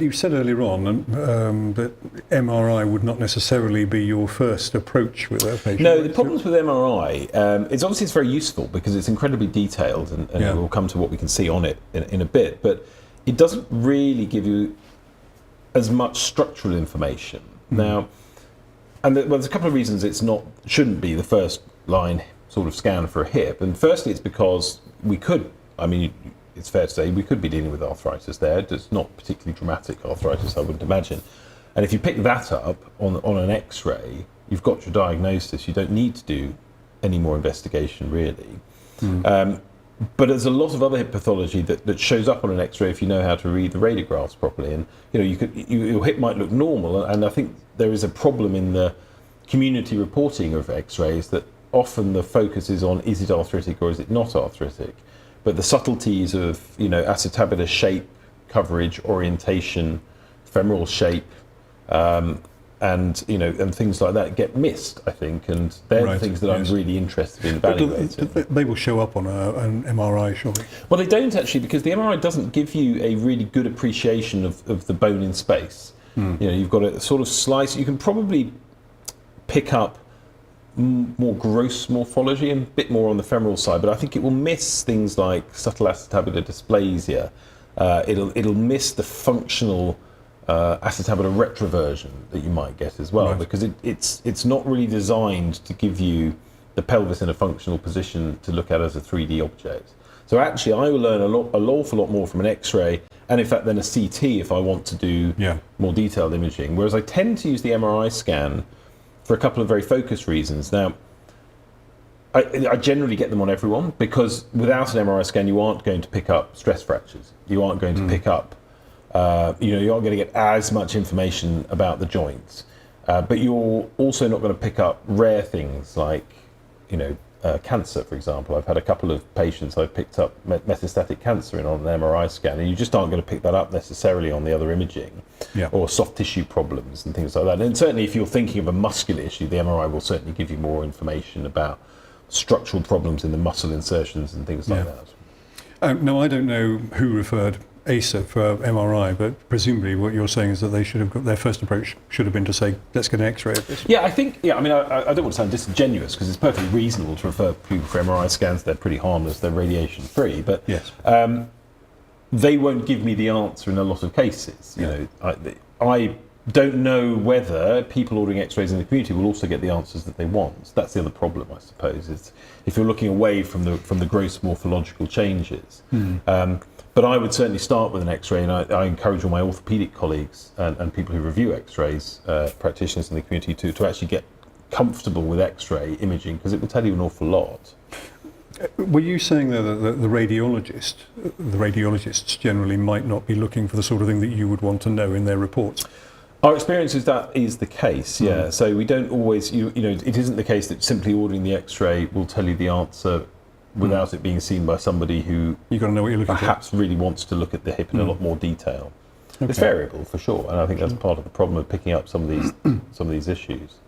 you said earlier on that MRI would not necessarily be your first approach with a patient. No, the problems with MRI, it's very useful because it's incredibly detailed, and we'll come to what we can see on it in a bit, but it doesn't really give you as much structural information. Now, and there's a couple of reasons shouldn't be the first line sort of scan for a hip. And firstly, it's because it's fair to say we could be dealing with arthritis there. It's not particularly dramatic arthritis, I wouldn't imagine. And if you pick that up on an X-ray, you've got your diagnosis. You don't need to do any more investigation, really. But there's a lot of other hip pathology that shows up on an X-ray if you know how to read the radiographs properly. And your hip might look normal, and I think there is a problem in the community reporting of X-rays that often the focus is on, is it arthritic or is it not arthritic? But the subtleties of acetabular shape, coverage, orientation, femoral shape, and things like that get missed, I think, and they're the things that I'm really interested in evaluating. They will show up on an MRI, surely? Well, they don't actually, because the MRI doesn't give you a really good appreciation of the bone in space. You've got a sort of slice. You can probably pick up more gross morphology and a bit more on the femoral side, but I think it will miss things like subtle acetabular dysplasia. It'll miss the functional acetabular retroversion that you might get as well, because it's not really designed to give you the pelvis in a functional position to look at as a 3D object. So actually, I will learn an awful lot more from an X-ray, and in fact then a CT if I want to do more detailed imaging. Whereas I tend to use the MRI scan for a couple of very focused reasons. Now, I generally get them on everyone, because without an MRI scan you aren't going to pick up stress fractures. You aren't going to pick up, you aren't going to get as much information about the joints. But you're also not going to pick up rare things like, cancer, for example. I've had a couple of patients I've picked up metastatic cancer in on an MRI scan, and you just aren't going to pick that up necessarily on the other imaging, or soft tissue problems and things like that. And certainly if you're thinking of a muscular issue, the MRI will certainly give you more information about structural problems in the muscle insertions and things like that. Now, I don't know who referred ASA for MRI, but presumably what you're saying is that they should have got, their first approach should have been to say, let's get an X-ray of this. I think, I don't want to sound disingenuous, because it's perfectly reasonable to refer people for MRI scans. They're pretty harmless, they're radiation free, but they won't give me the answer in a lot of cases. I don't know whether people ordering X-rays in the community will also get the answers that they want. That's the other problem, I suppose, is if you're looking away from the gross morphological changes. But I would certainly start with an X-ray, and I encourage all my orthopaedic colleagues and people who review X-rays, practitioners in the community, to actually get comfortable with X-ray imaging, because it will tell you an awful lot. Were you saying that the radiologists generally might not be looking for the sort of thing that you would want to know in their reports? Our experience is that is the case, So we don't always, it isn't the case that simply ordering the X-ray will tell you the answer without it being seen by somebody who you've got to know what you're looking perhaps for. Really wants to look at the hip in a lot more detail. It's variable for sure, and I think that's part of the problem of picking up some of these issues.